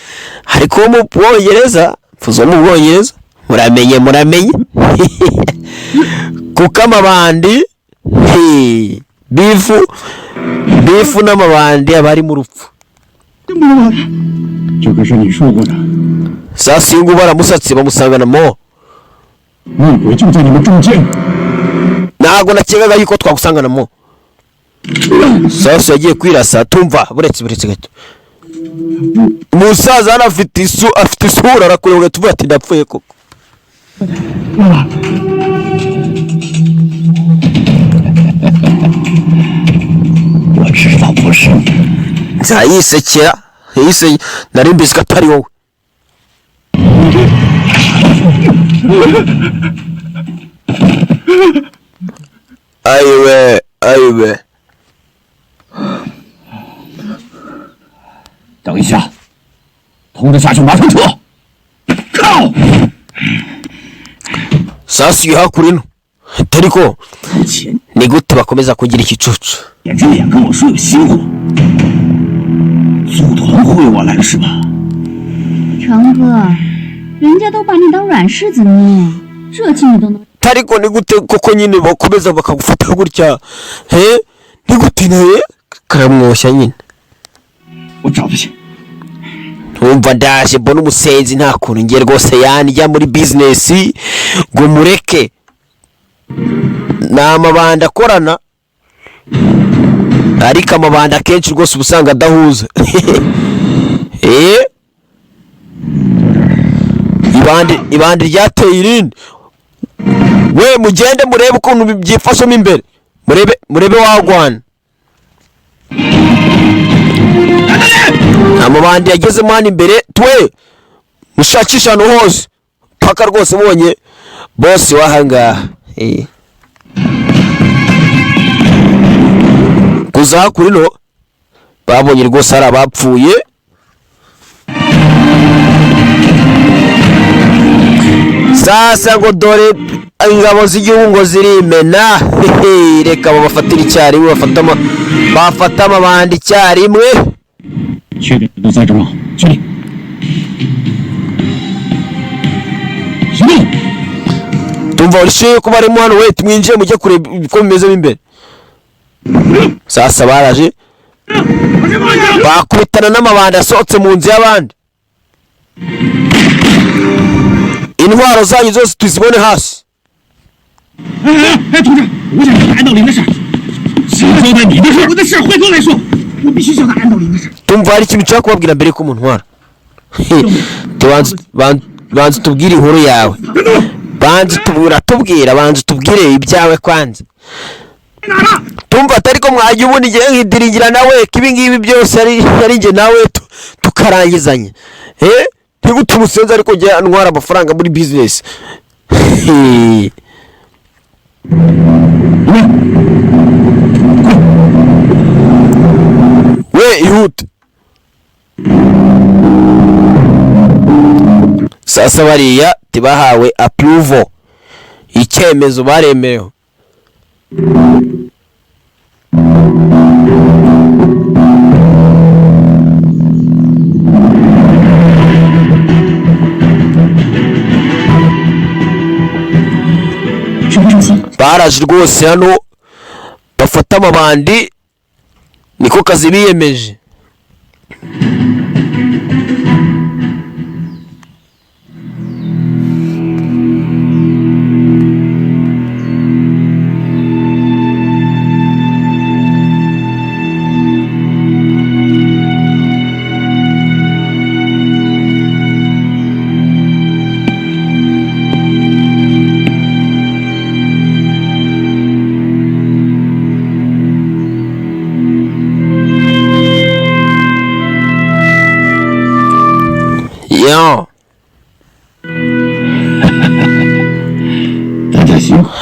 ariko mu Bwongereza mfuzo mu Bwongereza muramenye kuko amabandi bifu n'amabandi abari mu rupfu. 这可是你说过的， Sasa uyu nguyu baramusatse bamusangana mo. 厉鬼就在你们中间。 Ntabwo nakekaga yuko twagusangana mo. Sasa yagiye kwirasa tumva buretse gato. Umusaza hano afite isura arakureba tuvuga ati ndapfuye koko. 我知道不是你。 Nzayisekera yise nari mbizi ko atari wowe. Ayiwe 等一下，同着下去，马上撤。靠！ Sasa uyu hakurino ariko 之前 ni gute bakomeza kugira ikicucu. 眼睁眼跟我说有新货，组团忽悠我来了是吧？ 成哥，人家都把你当软柿子捏，这气你都能。 ariko ni gute koko nyine bakomeza bakagufata gutya ni gute nawe karamwoshya nyine. 我找他去。 Umva ndaje mbona umusenzi nta kuntu ngiye rwose yanjya muri business ngo mureke n'amabanda akorana ariko amabanda akenshi rwose ubusanga adahuza. ibandi ryateye irindi we mugende murebe ukuntu byifashemo imbere murebe wagwana. Amabandi yagezemo hano imbere twe mushakisha ahantu hose paka rwose ubonye bosi wahangaha. Kuza hakurino babonye rwose hari abapfuye sasa ngo dore ingabo z'igihugu ngo zirimena. Reka babafatira icyarimwe, bafata amabandi icyarimwe. 确定都在这吗？确定。行动！ tumva urishoye ko barimo hano, we tumwinjiye mujye kureba uko bimeze imbere. Sasa baraje bakubitana n'amabandi asohotse mu nzu y'abandi. Intwaro zanyu zose tuzibone hasi. 哎，同志，我想谈安道林的事。先交代你的事，我的事回头来说。我必须交代安道林的事。 tumva hari ikintu nshaka kubabwira mbere ko muntwara. Banza tubwire inkuru yawe. Banza tubwire ibyawe kwanza. Tumva atari ko mwajya ubundi igihe nkidiringira nawe kibi ngibi byose ari nge nawe tukarangizanye. Ntigutume umusenzi ariko jya ntwara amafaranga muri business. We ihute. Sasa bariya tibahawe approval, icyemezo baremereho. Baraje rwose hano bafata amabandi, niko kazi biyemeje.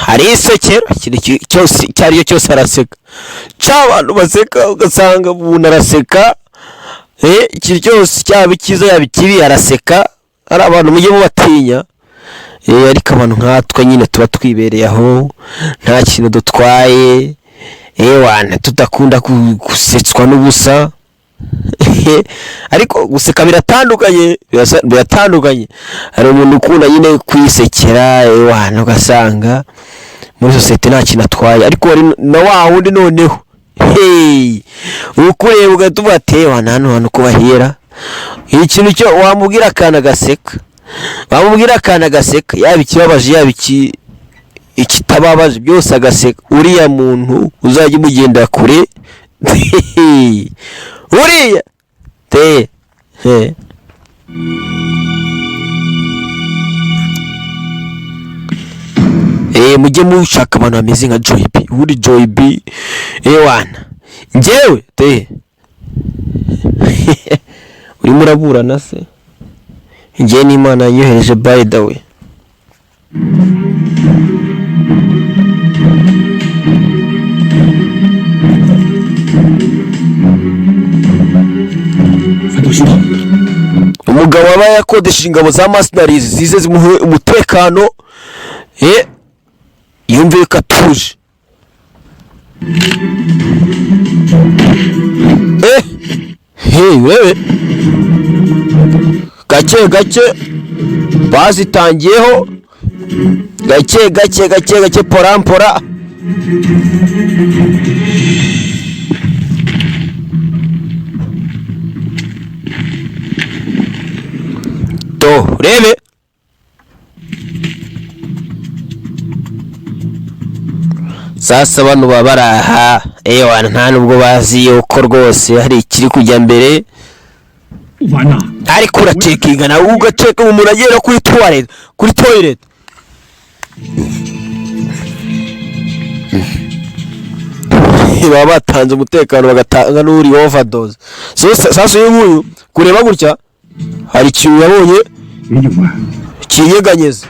Hari isekera ikintu cyose cyari cyose araseka. Cy'abantu baseka ugasanga umuntu araseka. Ikintu cyose cyaba ikiza yaba ikibi araseka. Ari abantu mujye mubatinya. Ariko abantu nkatwe nyine tuba twibereye aho nta kintu dutwaye. Wana tudakunda gusetswa n'ubusa. Ariko guseka biratandukanye. Hari umuntu ukunda nyine kwisekera, wana ugasanga muri sosiyete nta kintu atwaye, ariko wari na wa wundi noneho ukureba ugatuba atewa nta hantu ko bahera. Ikintu cyo wamubwira akana gaseka, yaba ikibabaje yaba ikitababaje byose agaseka. Uriya muntu uzajya umugenda kure. Uriya mujye mushaka abantu bameze nka Joy B. Uri Joy B wana njyewe urimo uraburana se? Njye n'Imana yanyohereje by the way. Umugabo aba yakodesha ingabo za mercenaries zize zimuhe umutekano, yumve ko atuje. Urebe gake bazitangiyeho gake porampora. Urebe sasa bano baba baraha wana nta nubwo bazi uko rwose hari ikiri kujya mbere. Ariko uracekinga nawe ugaceka umuntu agera kuri toilet. Baba batanze umutekano bagatanga n'uri overdose. Sasa uyu nguyu kureba gutya hari ikintu yabonye kinyeganyeza.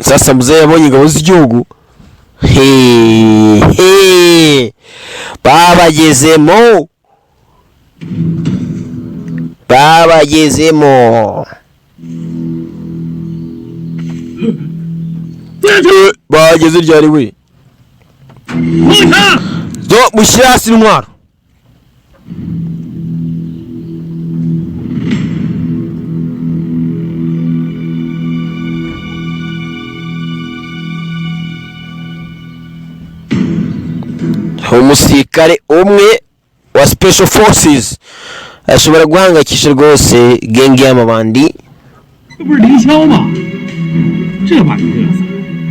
Sasa mzee yabonye ingabo z'igihugu babagezemo babagezemo. Bageze ryari we? Zo mushyira hasi intwaro. Umusirikare umwe wa Special Forces ashobora guhangayikisha rwose genge y'amabandi. 这不是凌霄吗？这把你嘚瑟，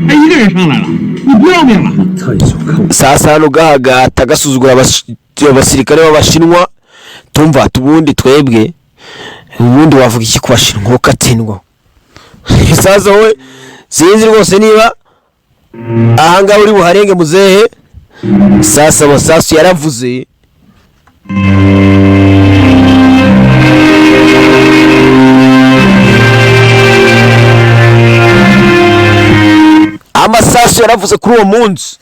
还一个人上来了，你不要命了？ 太小看我， Sasa hano gahagata gasuzugura abasirikare b'abashinwa. Tumva tubundi twebwe ubundi wavuga iki ku bashinwa ukatsindwa. Sasa we sinzi rwose niba ahangaha uri buharenge muzehe. Sasa Masasu yaravuze. Amasasu yaravuze kuri uwo munsi.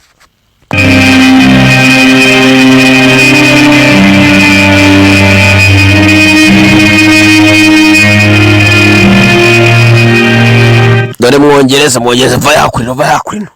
Dore mwongereza va yakurino, va yakurino.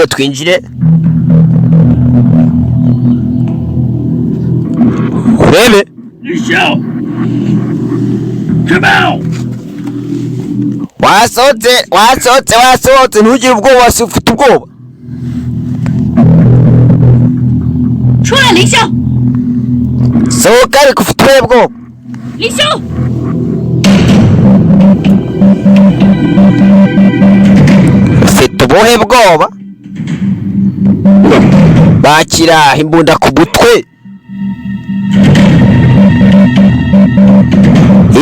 Twinjire. Urebe. 凌霄，开门！ wasohotse ntugire ubwoba, ufite ubwoba. 出来，凌霄！ sohoka ariko ufite ubwoba. 凌霄！ ufite ubuhe bwoba? bakira imbunda ku gutwe.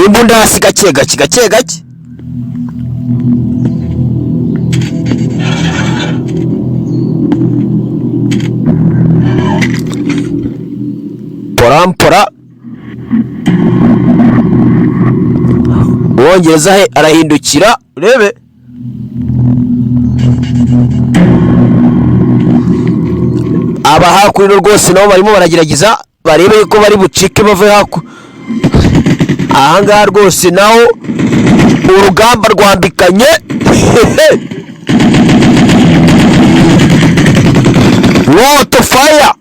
imbunda hasi gake. Porampora. Uwongereza he arahindukira urebe. Aba hakurino rwose nabo barimo baragerageza barebe ko bari bucike bave ahangaha rwose naho urugamba rwambikanye. What fire!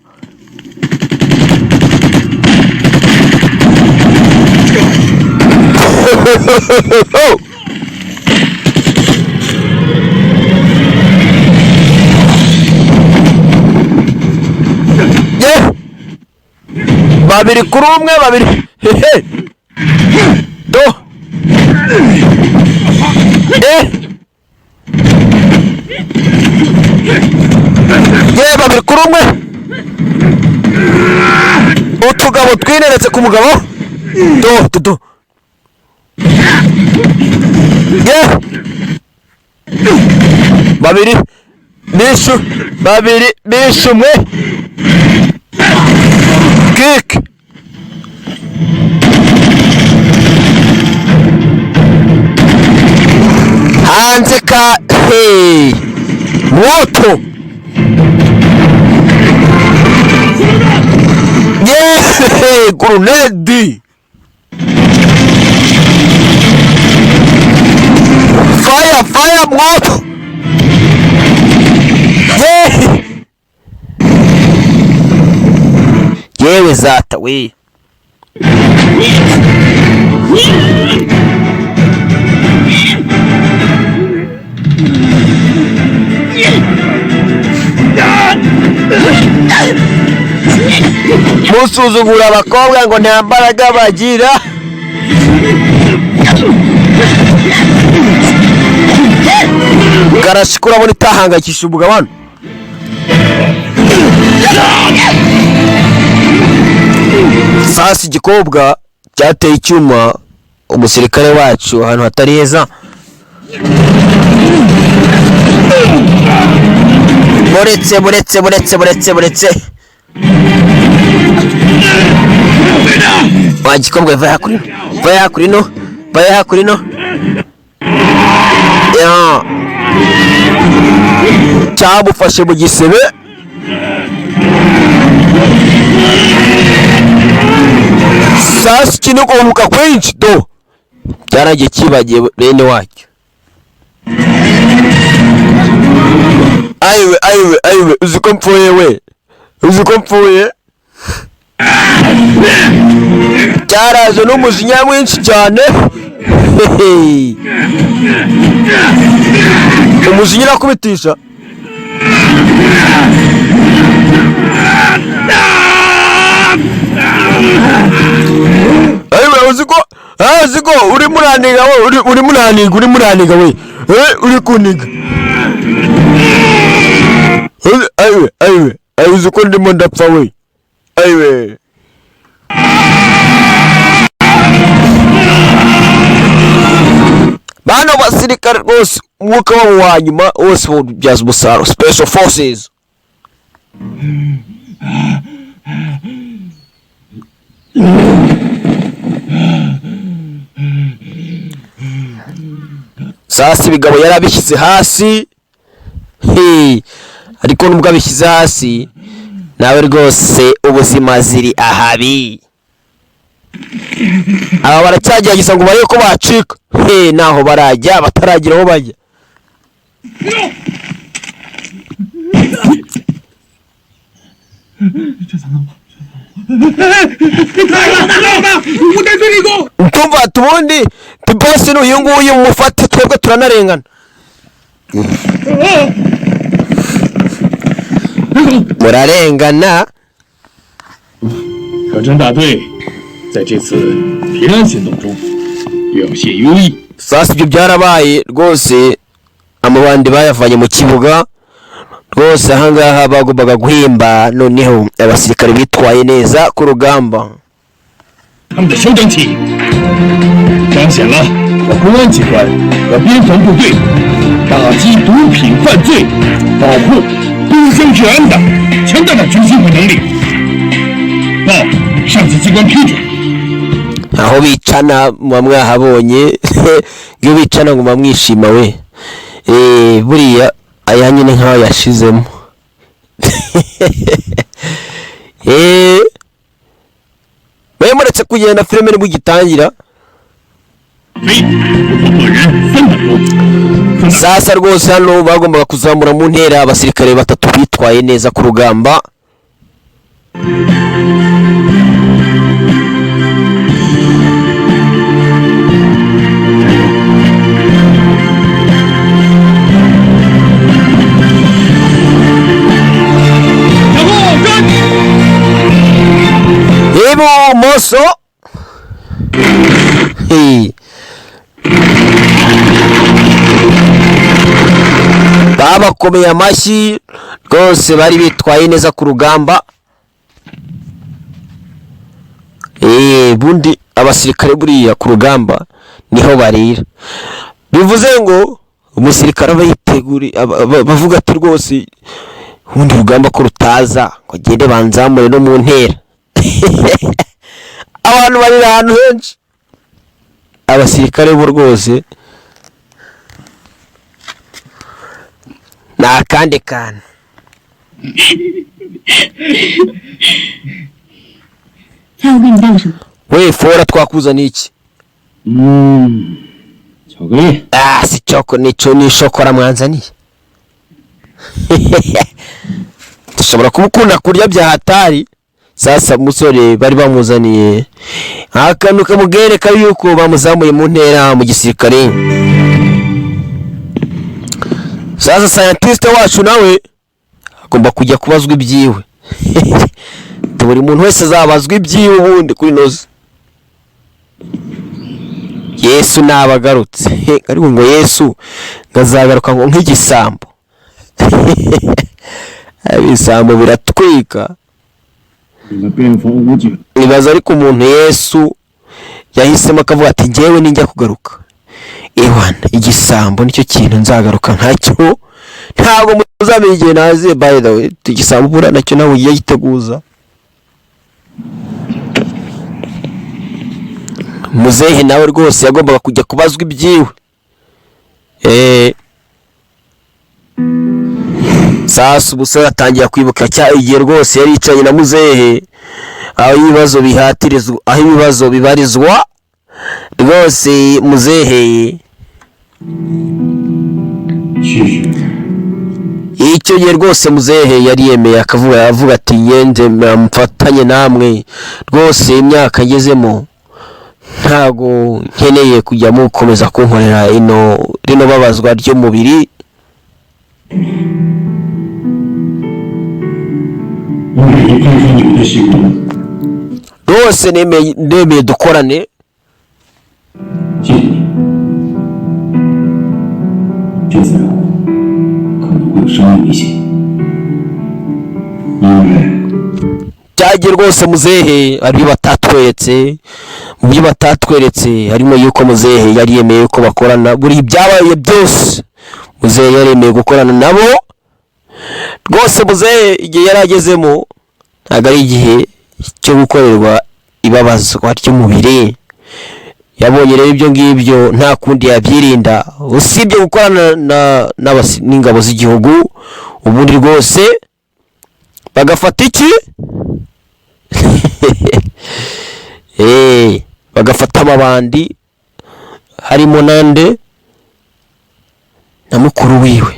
babiri kuri umwe, babiri. Do. babiri kuri umwe. Utugabo twineretse ku mugabo. Do. babiri bishu umwe. Kick. hanze ka moto. Grenade. Fire moto. Yewe zata we. Musuzugura abakobwa ngo nta mbaraga bagira. Garashikura muri tahangakisha umugabano. Sasa igikobwa cyateye icyuma umusirikare wacu ahantu hatari heza. Buretse wagikobwa va hakurino ya cyamufashe mu gisebe sasa kino kuhuka kwinshi do cyaragiye kibagiye bene wacyo. Aiwe uziko mpfuye cyaraje n'umujinya mwinshi cyane. Umujinya urakubitisha uziko uri muraniga we uri kuniga aiwe uziko ndimo ndapfa we aiwe. Bano basirikare rwose umwuka wabo wa nyuma wose wabyaza umusaruro. Special Forces sasa ibigabo yarabishyize hasi ariko nubwo abishyize hasi nawe rwose ubuzima ziri ahabi. Aba baracyagerageza ngo barebe ko bacika naho barajya bataragira aho bajya. Tumva tubundi tibose n'uyu nguyu mufate twebwe turanarengana. Murarengana 可真大队在这次平安行动中表现优异。 Sasa ibyo byarabaye rwose amabandi bayavanye mu kibuga rwose ahangaha bagombaga guhimba noneho abasirikare bitwaye neza ku rugamba. 他们的休整体彰显了公安机关和边防部队打击毒品犯罪、保护公乡治安的强大的决心和能力。报上级机关批准。 aho bicana muba mwahabonye iyo bicana ngo mwishima we buriya aya nyine nkaho yashizemo muretse kugenda filime nibwo igitangira. Sasa rwose hano bagombaga kuzamura mu ntera abasirikare batatu bitwaye neza ku rugamba. Ibumoso babakomeye amashyi rwose bari bitwaye neza ku rugamba. Bundi abasirikare buriya ku rugamba niho barira. Bivuze ngo umusirikare aba yiteguri bavuga ati rwose ubundi rugamba ko rutaza ngo agende banzamure no mu ntera. Abantu bari ahantu henshi abasirikare bo rwose na kandi kana we fora twakuzaniye iki? 巧克力。 si choko nico ni shokora mwanzaniye. Dushobora kubukunda kurya bya hatari. Sasa musore bari bamuzaniye akantu kamugereka yuko bamuzamuye mu ntera mu gisirikare. Sasa scientist wacu nawe agomba kujya kubazwa ibyiwe. Buri muntu wese azabazwa ibyiwe ubundi kuri noze. Yesu nabagarutse ariko ngo Yesu ngazagaruka ngo nk'igisambo. Ibisambo biratwika. Nibaza ariko umuntu Yesu yahisemo akavuga ati njyewe ninjya kugaruka iwana igisambo nicyo kintu nzagaruka nkacyo ntabwo muzamenya igihe naze. By the way, tugisambura nacyo nawe ugiye giteguza. Muzehe nawe rwose yagombaga kujya kubazwa ibyiwe. Sasa umusore atangira kwibuka cya igihe rwose yari yicaye na muzehe, aho ibibazo bibarizwa rwose. Muzehe icyo gihe rwose muzehe yari yemeye avuga ati nyenze mfatanye namwe rwose, imyaka ngezemo ntago nkeneye kujya mukomeza kunkorera rino babazwa ry'umubiri. rwose nemeye dukorane. Cyagiye rwose muzehe ari batatweretse, mu byo batatweretse harimo yuko muzehe yari yemeye ko bakorana. Buri ibyabaye byose muzehe yari yemeye gukorana nabo rwose. Muzehe igihe yari agezemo ntabwo ari igihe cyo gukorerwa ibabazwa ry'umubiri. Yabonye rero ibyo ngibyo nta kundi yabyirinda usibye gukorana n'ingabo z'igihugu, ubundi rwose bagafata iki bagafata amabandi harimo nande na mukuru wiwe.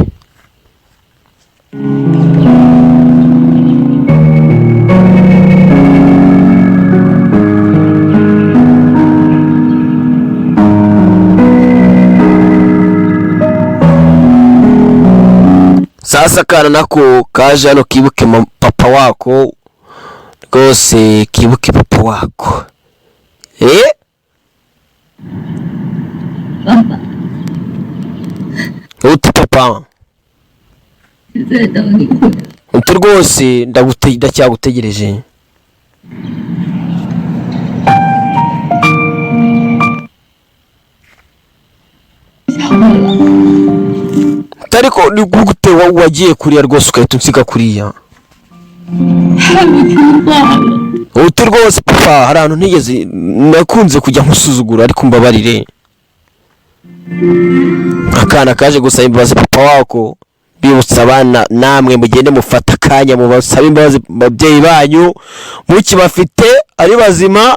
Sasa kana nako kaje hano kibuke papa wako rwose, kibuke papa wako. Papa. Uti papa. Uti rwose ndacyagutegereje. Tariko ni gute wagiye kuriya rwose ukahita unsiga kuriya? Uti rwose papa, hari ahantu ntigeze nakunze kujya nkusuzugura, ariko mbabarire. Akana kaje gusaba imbabazi papa wako, bibutsa abana namwe mugende mufata akanya mubasaba imbabazi babyeyi banyu mukibafite ari bazima,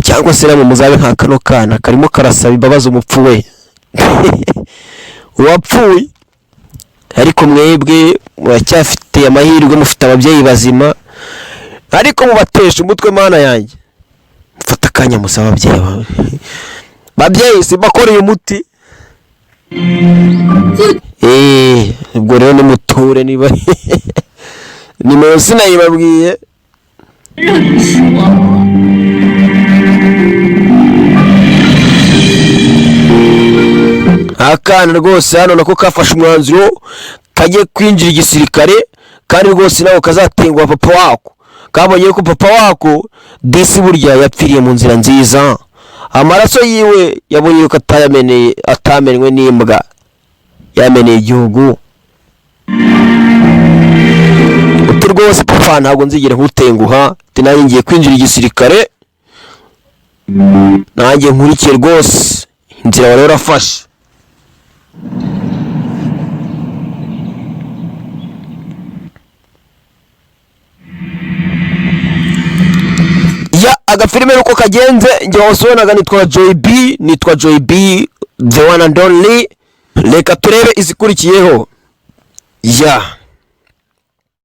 cyangwa se namwe muzabe nka kano kana karimo karasaba imbabazi umupfu we. Uwapfuye ariko mwebwe muracyafite amahirwe, mufite ababyeyi bazima, ariko mubatesha umutwe. Mana yanjye, mfata akanya musaba ababyeyi bawe. Babyeyi sibakoreye umuti. Ubwo rero nimuture niba ni munsi nayibabwiye. Akana rwose hano nako kafashe umwanzuro kagiye kwinjira igisirikare, kandi rwose nawe kazatengwa papa wako. Kabonye ko papa wako disi burya yapfiriye mu nzira nziza, amaraso yiwe yabonye ko atamenwe n'imbwa, yameneye igihugu. Uti rwose papa ntabwo nzigera nkutenguha, nanjye ngiye kwinjira igisirikare, nanjye nkurikiye rwose inzira wari warafashe. Agafilime uko kagenze, njye wasonaga nitwa Joy B, the one and only. Reka turebe izikurikiyeho.